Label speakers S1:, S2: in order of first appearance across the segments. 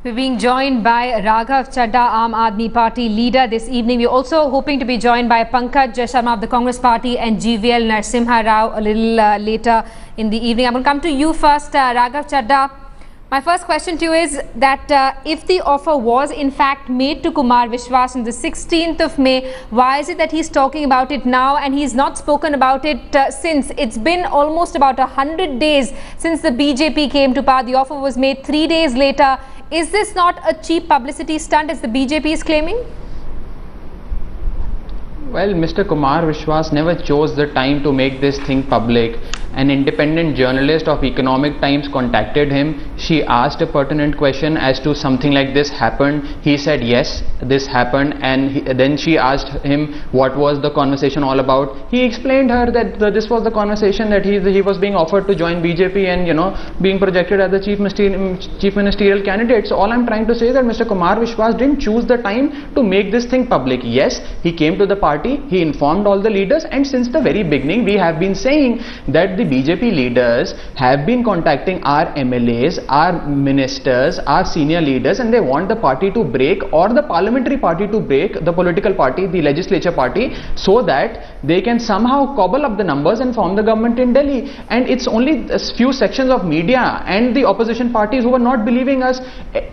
S1: We're being joined by Raghav Chadha, Aam Admi Party leader this evening. We're also hoping to be joined by PANKAJ SHARMA of the Congress Party and GVL Narasimha Rao a little later in the evening. I'm going to come to you first, Raghav Chadha. My first question to you is that if the offer was in fact made to Kumar Vishwas on the 16th of May, why is it that he's talking about it now and he's not spoken about it since? It's been almost about 100 days since the BJP came to power. The offer was made 3 days later. Is this not a cheap publicity stunt as the BJP is claiming?
S2: Well, Mr. Kumar Vishwas never chose the time to make this thing public. An independent journalist of Economic Times contacted him. She asked a pertinent question as to something like this happened. He said yes, this happened, and then she asked him what was the conversation all about. He explained her that this was the conversation, that he was being offered to join BJP and being projected as the chief ministerial candidate. So all I'm trying to say is that Mr. Kumar Vishwas didn't choose the time to make this thing public. Yes, he came to the party, he informed all the leaders, and since the very beginning we have been saying that the BJP leaders have been contacting our MLAs, our ministers, our senior leaders, and they want the party to break, or the parliamentary party to break, the political party, the legislature party, so that they can somehow cobble up the numbers and form the government in Delhi. And it's only a few sections of media and the opposition parties who are not believing us.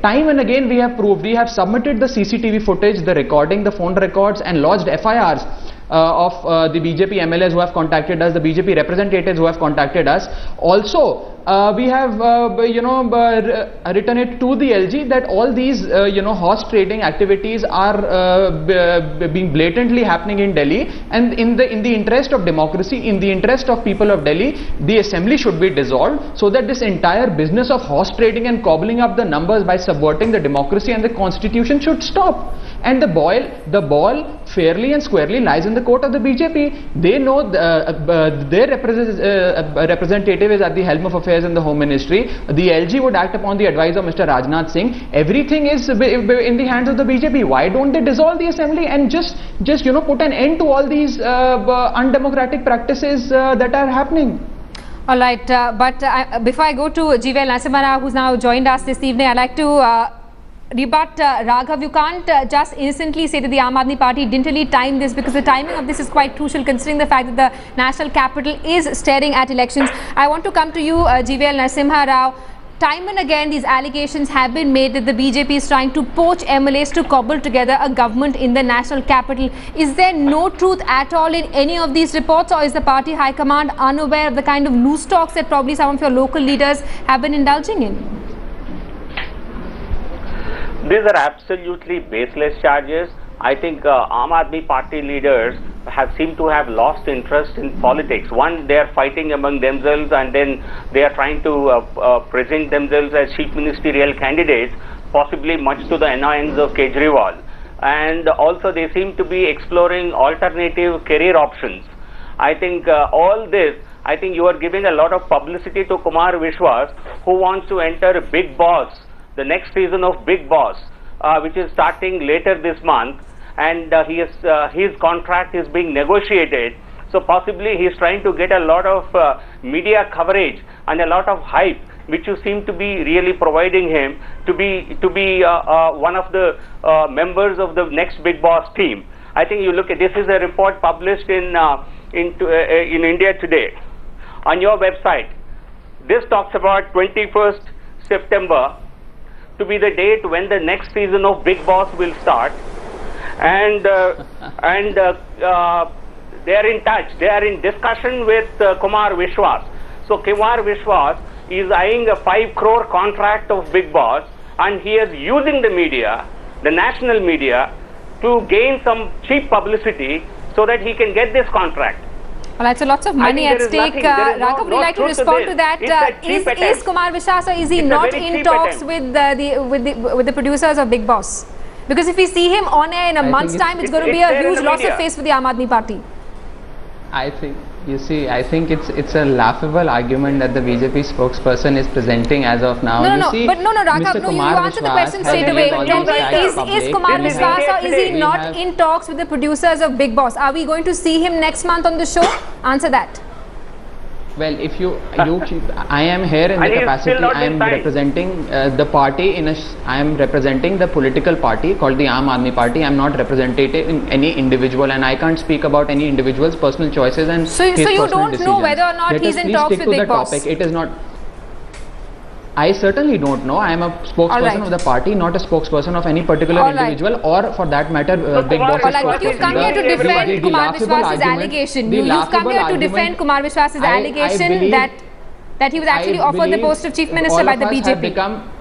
S2: Time and again we have proved, we have submitted the CCTV footage, the recording, the phone records, and lodged FIRs of the BJP MLAs who have contacted us, the BJP representatives who have contacted us. Also, we have written it to the LG that all these horse trading activities are being blatantly happening in Delhi, and in the interest of democracy, in the interest of people of Delhi, the assembly should be dissolved so that this entire business of horse trading and cobbling up the numbers by subverting the democracy and the constitution should stop. And the ball fairly and squarely lies in the court of the BJP. They know their representative is at the helm of affairs in the Home Ministry. The LG would act upon the advice of Mr. Rajnath Singh. Everything is in the hands of the BJP. Why don't they dissolve the assembly and just put an end to all these undemocratic practices that are happening?
S1: All right, but before I go to GVL Narasimha Rao, who's now joined us this evening, I'd like to rebut Raghav. You can't just innocently say that the Aam Admi Party didn't really time this, because the timing of this is quite crucial considering the fact that the national capital is staring at elections. I want to come to you, GVL Narasimha Rao. Time and again these allegations have been made that the BJP is trying to poach MLAs to cobble together a government in the national capital. Is there no truth at all in any of these reports, or is the party high command unaware of the kind of loose talks that probably some of your local leaders have been indulging in?
S3: These are absolutely baseless charges. I think Aam Admi Party leaders seem to have lost interest in politics. One, they are fighting among themselves, and then they are trying to present themselves as chief ministerial candidates, possibly much to the annoyance of Kejriwal. And also they seem to be exploring alternative career options. I think all this, I think you are giving a lot of publicity to Kumar Vishwas, who wants to enter Big Boss, the next season of Big Boss, which is starting later this month, and his contract is being negotiated. So possibly he is trying to get a lot of media coverage and a lot of hype, which you seem to be really providing him to be one of the members of the next Big Boss team. I think you look at this, is a report published in India Today on your website. This talks about 21st September to be the date when the next season of Big Boss will start, and they are in touch, they are in discussion with Kumar Vishwas. So Kumar Vishwas is eyeing a 5 crore contract of Big Boss, and he is using the media, the national media, to gain some cheap publicity so that he can get this contract.
S1: Well, that's lots of money at stake. Raghav, would you like to respond to that? Is Kumar Vishwas, or is he not in talks with the producers of Big Boss? Because if we see him on air in a month's time, it's going to be a huge loss of face for the Aam Admi Party.
S2: I think it's a laughable argument that the BJP spokesperson is presenting as of now.
S1: No, Raghav, you answer the question straight away. Is Kumar Vishwas, or is he not in talks with the producers of Big Boss? Are we going to see him next month on the show? Answer that.
S2: Well, if I am here in the capacity, I am representing the party I am representing the political party called the Aam Admi Party. I am not representative in any individual, and I can't speak about any individual's personal choices and
S1: so you don't know whether or not he's in talks with Big Boss.
S2: It is not. I certainly don't know. I am a spokesperson of the party, not a spokesperson of any particular individual, or for that matter, Big Boss.
S1: But you've come here to defend Kumar Vishwas's allegation. You've come here to defend Kumar Vishwas's allegation that he was actually offered the post of Chief Minister by the BJP.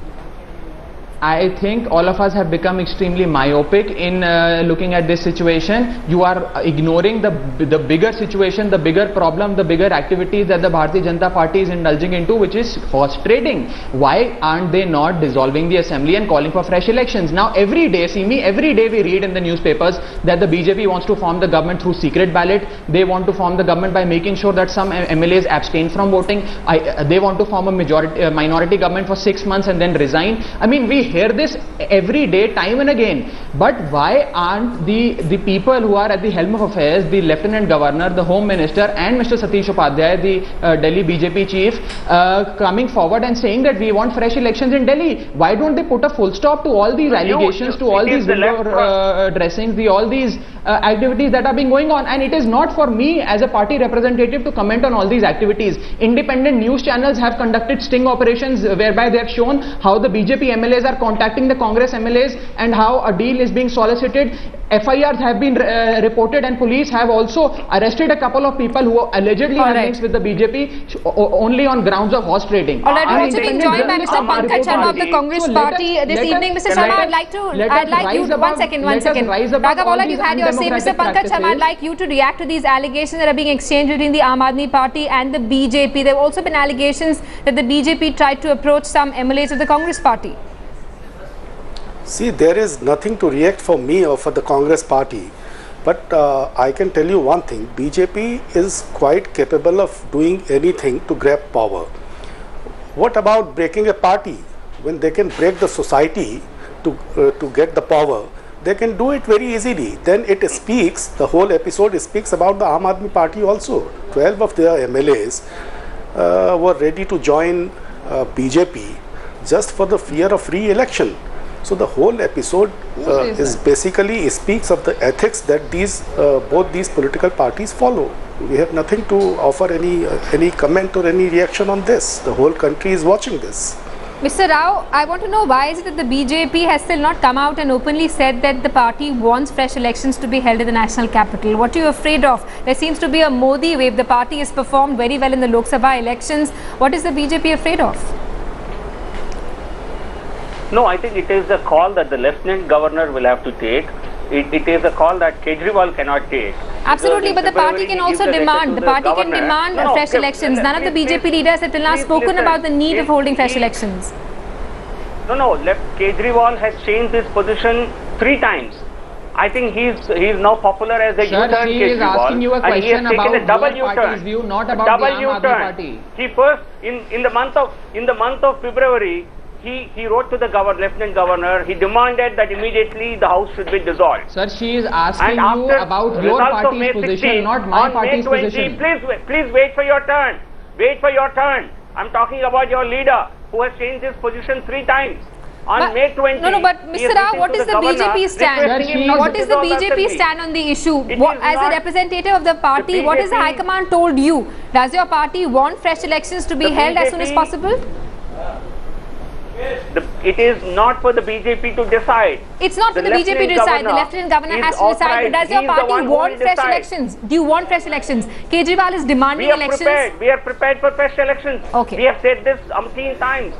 S2: I think all of us have become extremely myopic in looking at this situation. You are ignoring the bigger situation, the bigger problem, the bigger activities that the Bharatiya Janata Party is indulging into, which is horse trading. Why aren't they not dissolving the assembly and calling for fresh elections? Now every day, every day we read in the newspapers that the BJP wants to form the government through secret ballot. They want to form the government by making sure that some MLAs abstain from voting. They want to form a minority government for 6 months and then resign. I mean, we hear this every day, time and again. But why aren't the people who are at the helm of affairs, the Lieutenant Governor, the Home Minister and Mr. Satish Upadhyay, the Delhi BJP chief, coming forward and saying that we want fresh elections in Delhi? Why don't they put a full stop to all these allegations, to all these window dressings, all these activities that are being going on? And it is not for me as a party representative to comment on all these activities. Independent news channels have conducted sting operations whereby they have shown how the BJP MLAs are contacting the Congress MLAs and how a deal is being solicited. FIRs have been reported, and police have also arrested a couple of people who allegedly have links with the BJP only on grounds of horse trading.
S1: Alright, we're also being joined by Mr. PANKAJ Sharma of the Congress Party this evening. Mr. Sharma, I'd like you, one second. Raghav, all that you've had your say. Mr. PANKAJ Sharma, I'd like you to react to these allegations that are being exchanged between the Aam Admi Party and the BJP. There have also been allegations that the BJP tried to approach some MLAs of the Congress Party.
S4: See, there is nothing to react for me or for the Congress Party. But I can tell you one thing, BJP is quite capable of doing anything to grab power. What about breaking a party? When they can break the society to get the power, they can do it very easily. Then it speaks, the whole episode speaks about the Aam Admi Party also. 12 of their MLAs were ready to join BJP just for the fear of re-election. So the whole episode is basically speaks of the ethics that both these political parties follow. We have nothing to offer any comment or any reaction on this. The whole country is watching this.
S1: Mr. Rao, I want to know, why is it that the BJP has still not come out and openly said that the party wants fresh elections to be held in the national capital? What are you afraid of? There seems to be a Modi wave. The party has performed very well in the Lok Sabha elections. What is the BJP afraid of?
S3: No, I think it is a call that the Lieutenant Governor will have to take. It is a call that Kejriwal cannot take.
S1: Absolutely, but the party can also demand. The party can demand fresh elections. None of the BJP leaders have till now spoken about the need of holding fresh elections.
S3: No, Kejriwal has changed his position 3 times. I think he's now popular as a U-turn Kejriwal.
S2: He is asking you a question about your party's view, not about the Aam Admi Party.
S3: He first, in the month of February, he wrote to the Lieutenant Governor. He demanded that immediately the House should be dissolved.
S2: Sir, she is asking you about your party's position, not my party's position.
S3: Please wait for your turn. Wait for your turn. I'm talking about your leader who has changed his position 3 times. On May 20,
S1: but Mr. Rao, what is the BJP stand? What is the BJP stand on the issue? As a representative of the party, what has the High Command told you? Does your party want fresh elections to be held as soon as possible?
S3: It is not for the BJP to decide.
S1: It's not for the BJP to decide. The Lieutenant Governor has to decide. But does your party want fresh elections? Do you want fresh elections? Kejriwal is demanding elections.
S3: We are prepared for fresh elections.
S1: Okay.
S3: We have said this umpteen times.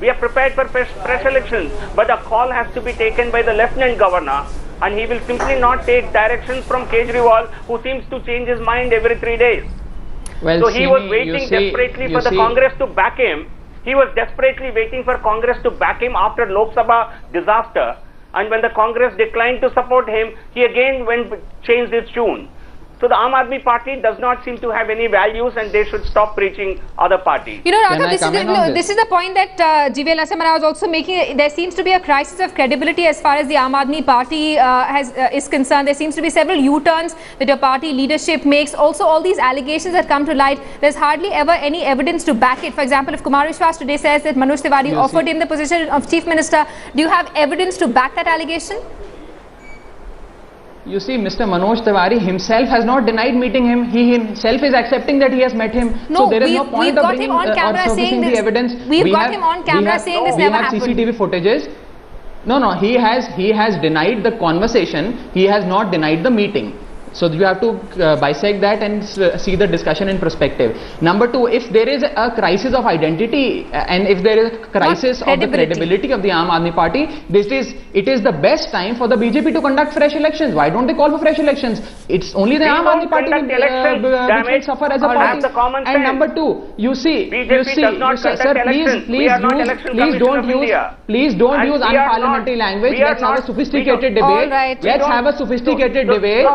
S3: We are prepared for fresh elections. But the call has to be taken by the Lieutenant Governor, and he will simply not take directions from Kejriwal, who seems to change his mind every 3 days.
S2: Well,
S3: so he was waiting desperately for the Congress to back him. He was desperately waiting for Congress to back him after Lok Sabha disaster, and when the Congress declined to support him, he again changed his tune. So the Aam Admi Party does not seem to have any values, and they should stop preaching other parties.
S1: You know,
S2: Can
S1: Raghav,
S2: I
S1: this is the point that GVL Narasimha was also making. There seems to be a crisis of credibility as far as the Aam Admi Party is concerned. There seems to be several U-turns that your party leadership makes. Also, all these allegations that come to light, there's hardly ever any evidence to back it. For example, if Kumar Vishwas today says that Manoj Tiwari offered him the position of Chief Minister, do you have evidence to back that allegation?
S2: You see, Mr. Manoj Tiwari himself has not denied meeting him. He himself is accepting that he has met him.
S1: No,
S2: so there is no point of bringing or showcasing the evidence.
S1: We've got him on camera saying this never happened.
S2: We have CCTV footages. No, he has denied the conversation. He has not denied the meeting. So you have to bisect that and see the discussion in perspective. Number two, if there is a crisis of identity and if there is a crisis of the credibility of the Aam Admi Party, it is the best time for the BJP to conduct fresh elections. Why don't they call for fresh elections? It's only the Aam Admi Party which will suffer as a party. And number two, you see, sir, please don't use unparliamentary language. Let's have a sophisticated debate. Let's have a sophisticated debate.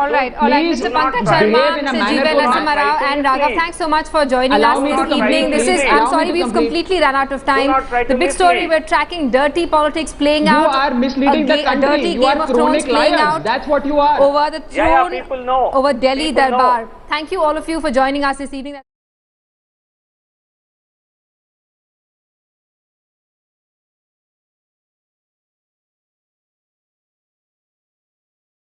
S1: Mr. Pankaj Sharma, Mr. GVL Narasimha and Raghav, thanks so much for joining us this evening. I'm sorry, we've completely run out of time. The big story, we're tracking dirty politics playing out.
S2: You are misleading the country. You are chronic liars. That's what you are.
S1: Over the throne, over Delhi Darbar. Thank you all of you for joining us this evening.